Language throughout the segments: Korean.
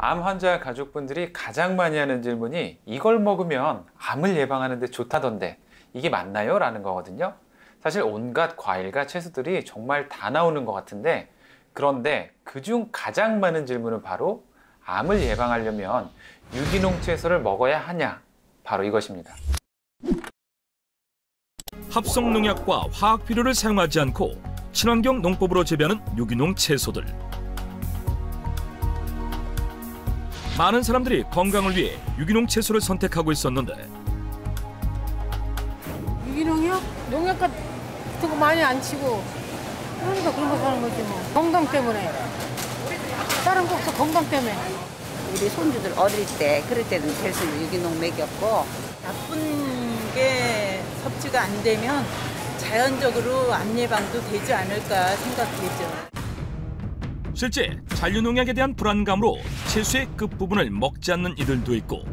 암 환자 가족분들이 가장 많이 하는 질문이 이걸 먹으면 암을 예방하는 데 좋다던데 이게 맞나요? 라는 거거든요. 사실 온갖 과일과 채소들이 정말 다 나오는 것 같은데, 그런데 그중 가장 많은 질문은 바로 암을 예방하려면 유기농 채소를 먹어야 하냐? 바로 이것입니다. 합성 농약과 화학 비료를 사용하지 않고 친환경 농법으로 재배하는 유기농 채소들. 많은 사람들이 건강을 위해 유기농 채소를 선택하고 있었는데 유기농이요? 농약 같은 거 많이 안 치고 그러니까 그런 거 사는 거지 뭐. 건강 때문에. 다른 거 없어, 건강 때문에. 우리 손주들 어릴 때 그럴 때는 계속 유기농 먹였고 나쁜 게 섭취가 안 되면 자연적으로 암 예방도 되지 않을까 생각되죠. 실제 잔류농약에 대한 불안감으로 채소의 끝부분을 먹지 않는 이들도 있고,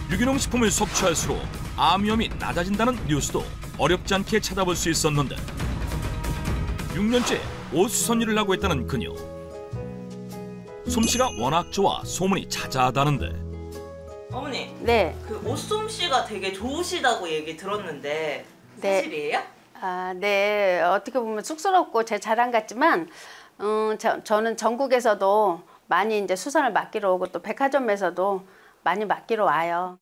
유기농 식품을 섭취할수록 암 위험이 낮아진다는 뉴스도 어렵지 않게 찾아볼 수 있었는데 6년째 옷수선 일을 하고 있다는 그녀. 솜씨가 워낙 좋아 소문이 자자하다는데. 어머니, 네. 그 옷솜씨가 되게 좋으시다고 얘기 들었는데 네. 사실이에요? 아, 네. 어떻게 보면 쑥스럽고 제 자랑 같지만 저는 전국에서도 많이 이제 수선을 맡기러 오고 또 백화점에서도 많이 맡기러 와요.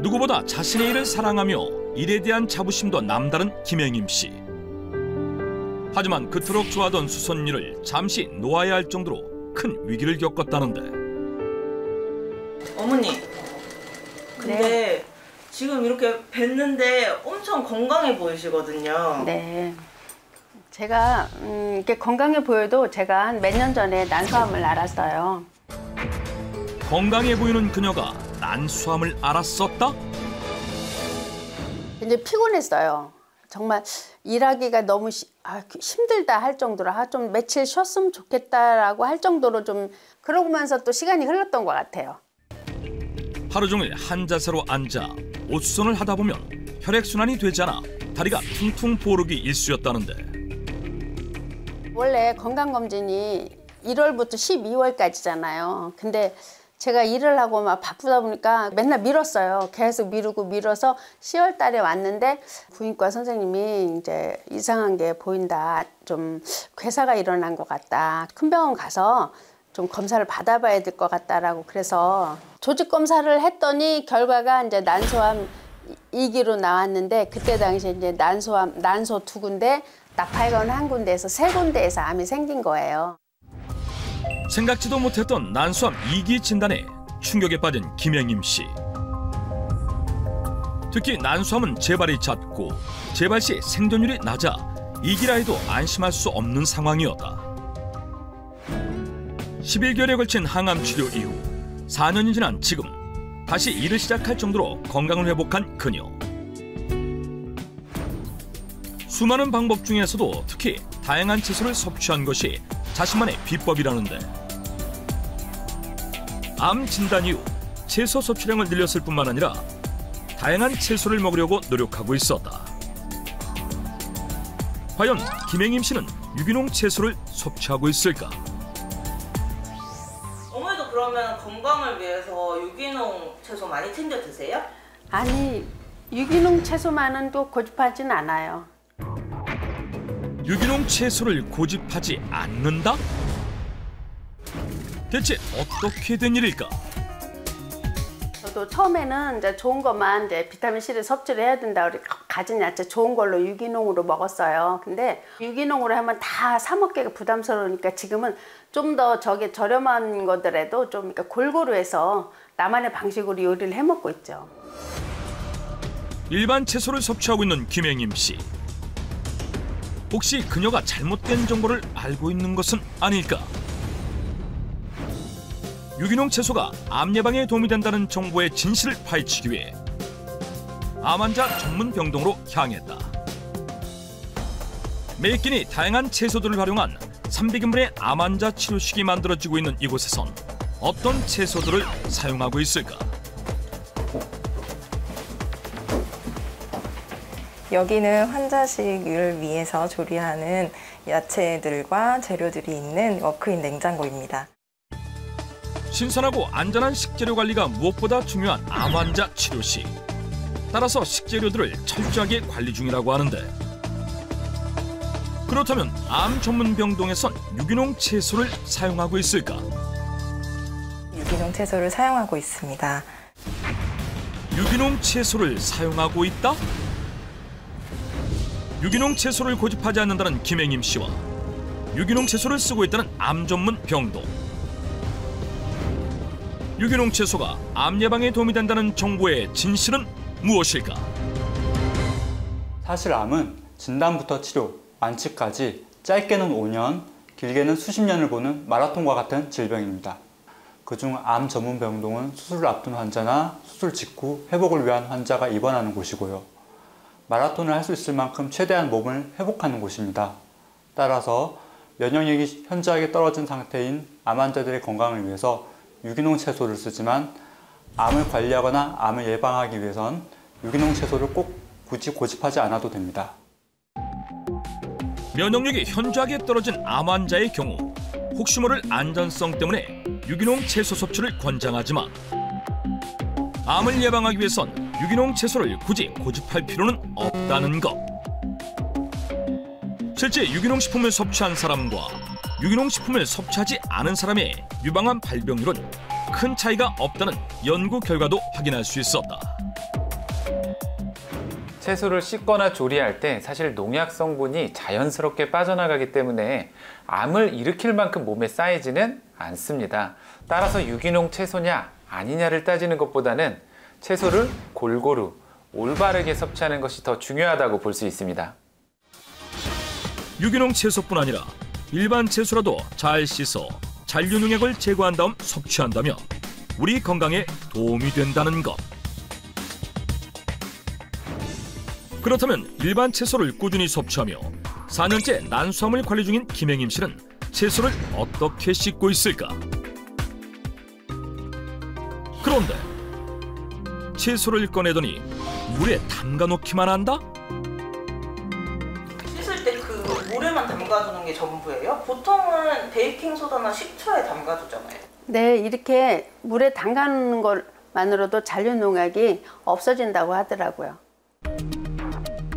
누구보다 자신의 일을 사랑하며 일에 대한 자부심도 남다른 김행임 씨. 하지만 그토록 좋아하던 수선 일을 잠시 놓아야 할 정도로 큰 위기를 겪었다는데. 어머니, 근데 네. 지금 이렇게 뵀는데 엄청 건강해 보이시거든요. 네. 제가 이렇게 건강해 보여도 제가 한 몇 년 전에 난소암을 앓았어요. 건강해 보이는 그녀가 난소암을 앓았었다? 이제 피곤했어요. 정말 일하기가 너무 힘들다 할 정도로 좀 며칠 쉬었으면 좋겠다라고 할 정도로 좀 그러면서 또 시간이 흘렀던 것 같아요. 하루 종일 한 자세로 앉아 옷수선을 하다 보면 혈액순환이 되지 않아 다리가 퉁퉁 부어오르기 일쑤였다는데. 원래 건강검진이 1월부터 12월까지잖아요. 근데 제가 일을 하고 막 바쁘다 보니까 맨날 미뤘어요. 계속 미루고 미뤄서 10월 달에 왔는데 부인과 선생님이 이제 이상한 게 보인다. 좀 괴사가 일어난 것 같다. 큰 병원 가서 좀 검사를 받아봐야 될 것 같다라고 그래서 조직 검사를 했더니 결과가 이제 난소암 2기로 나왔는데 그때 당시에 이제 난소 2군데, 나팔관 1군데에서 3군데에서 암이 생긴 거예요. 생각지도 못했던 난소암 2기 진단에 충격에 빠진 김행임 씨. 특히 난소암은 재발이 잦고 재발 시 생존율이 낮아 2기라 해도 안심할 수 없는 상황이었다. 11개월에 걸친 항암 치료 이후 4년이 지난 지금 다시 일을 시작할 정도로 건강을 회복한 그녀. 수많은 방법 중에서도 특히 다양한 채소를 섭취한 것이 자신만의 비법이라는데, 암 진단 이후 채소 섭취량을 늘렸을 뿐만 아니라 다양한 채소를 먹으려고 노력하고 있었다. 과연 김행임 씨는 유기농 채소를 섭취하고 있을까? 어머니도 그러면 건강을 위해서 유기농 채소 많이 챙겨 드세요? 아니, 유기농 채소만은 또 고집하진 않아요. 유기농 채소를 고집하지 않는다? 대체 어떻게 된 일일까? 저도 처음에는 이제 좋은 것만 이제 비타민C를 섭취를 해야 된다. 우리 가진 야채 좋은 걸로 유기농으로 먹었어요. 근데 유기농으로 하면 다 사 먹기가 부담스러우니까 지금은 좀 더 저렴한 것들에도 좀 골고루 해서 나만의 방식으로 요리를 해 먹고 있죠. 일반 채소를 섭취하고 있는 김행임 씨. 혹시 그녀가 잘못된 정보를 알고 있는 것은 아닐까? 유기농 채소가 암 예방에 도움이 된다는 정보의 진실을 파헤치기 위해 암 환자 전문 병동으로 향했다. 매 끼니 다양한 채소들을 활용한 300인분의 암 환자 치료식이 만들어지고 있는 이곳에선 어떤 채소들을 사용하고 있을까? 여기는 환자식을 위해서 조리하는 야채들과 재료들이 있는 워크인 냉장고입니다. 신선하고 안전한 식재료 관리가 무엇보다 중요한 암 환자 치료 시. 따라서 식재료들을 철저하게 관리 중이라고 하는데, 그렇다면 암 전문 병동에선 유기농 채소를 사용하고 있을까? 유기농 채소를 사용하고 있습니다. 유기농 채소를 사용하고 있다? 유기농 채소를 고집하지 않는다는 김행임 씨와 유기농 채소를 쓰고 있다는 암 전문 병동. 유기농 채소가 암 예방에 도움이 된다는 정보의 진실은 무엇일까? 사실 암은 진단부터 치료, 완치까지 짧게는 5년, 길게는 수십 년을 보는 마라톤과 같은 질병입니다. 그중 암 전문 병동은 수술을 앞둔 환자나 수술 직후 회복을 위한 환자가 입원하는 곳이고요. 마라톤을 할 수 있을 만큼 최대한 몸을 회복하는 곳입니다. 따라서 면역력이 현저하게 떨어진 상태인 암 환자들의 건강을 위해서 유기농 채소를 쓰지만, 암을 관리하거나 암을 예방하기 위해선 유기농 채소를 꼭 굳이 고집하지 않아도 됩니다. 면역력이 현저하게 떨어진 암 환자의 경우 혹시 모를 안전성 때문에 유기농 채소 섭취를 권장하지만, 암을 예방하기 위해선 유기농 채소를 굳이 고집할 필요는 없다는 것. 실제 유기농 식품을 섭취한 사람과 유기농 식품을 섭취하지 않은 사람의 유방암 발병률은 큰 차이가 없다는 연구 결과도 확인할 수 있었다. 채소를 씻거나 조리할 때 사실 농약 성분이 자연스럽게 빠져나가기 때문에 암을 일으킬 만큼 몸에 쌓이지는 않습니다. 따라서 유기농 채소냐 아니냐를 따지는 것보다는 채소를 골고루 올바르게 섭취하는 것이 더 중요하다고 볼 수 있습니다. 유기농 채소뿐 아니라 일반 채소라도 잘 씻어 잔류농약을 제거한 다음 섭취한다면 우리 건강에 도움이 된다는 것. 그렇다면 일반 채소를 꾸준히 섭취하며 4년째 난소암을 관리 중인 김행임 씨는 채소를 어떻게 씻고 있을까? 그런데 채소를 꺼내더니 물에 담가 놓기만 한다? 씻을 때 그 물에만 담가두는 게 전부예요? 보통은 베이킹소다나 식초에 담가두잖아요. 네, 이렇게 물에 담가놓는 것만으로도 잔류농약이 없어진다고 하더라고요.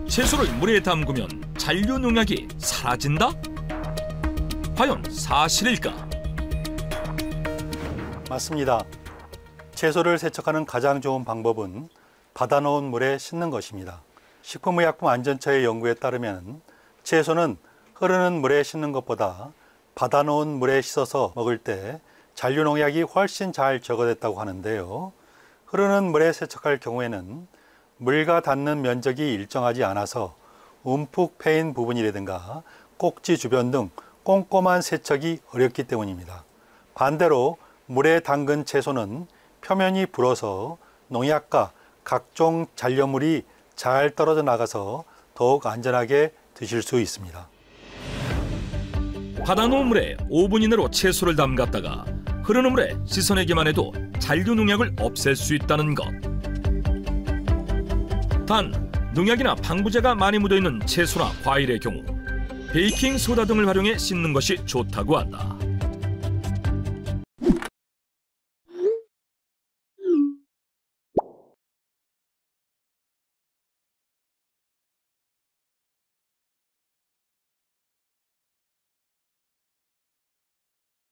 채소를 물에 담그면 잔류농약이 사라진다? 과연 사실일까? 맞습니다. 채소를 세척하는 가장 좋은 방법은 받아놓은 물에 씻는 것입니다. 식품의약품안전처의 연구에 따르면 채소는 흐르는 물에 씻는 것보다 받아놓은 물에 씻어서 먹을 때 잔류농약이 훨씬 잘 제거됐다고 하는데요. 흐르는 물에 세척할 경우에는 물과 닿는 면적이 일정하지 않아서 움푹 패인 부분이라든가 꼭지 주변 등 꼼꼼한 세척이 어렵기 때문입니다. 반대로 물에 담근 채소는 표면이 불어서 농약과 각종 잔류물이 잘 떨어져 나가서 더욱 안전하게 드실 수 있습니다. 받아놓은 물에 5분 이내로 채소를 담갔다가 흐르는 물에 씻어내기만 해도 잔류농약을 없앨 수 있다는 것. 단, 농약이나 방부제가 많이 묻어있는 채소나 과일의 경우 베이킹소다 등을 활용해 씻는 것이 좋다고 한다.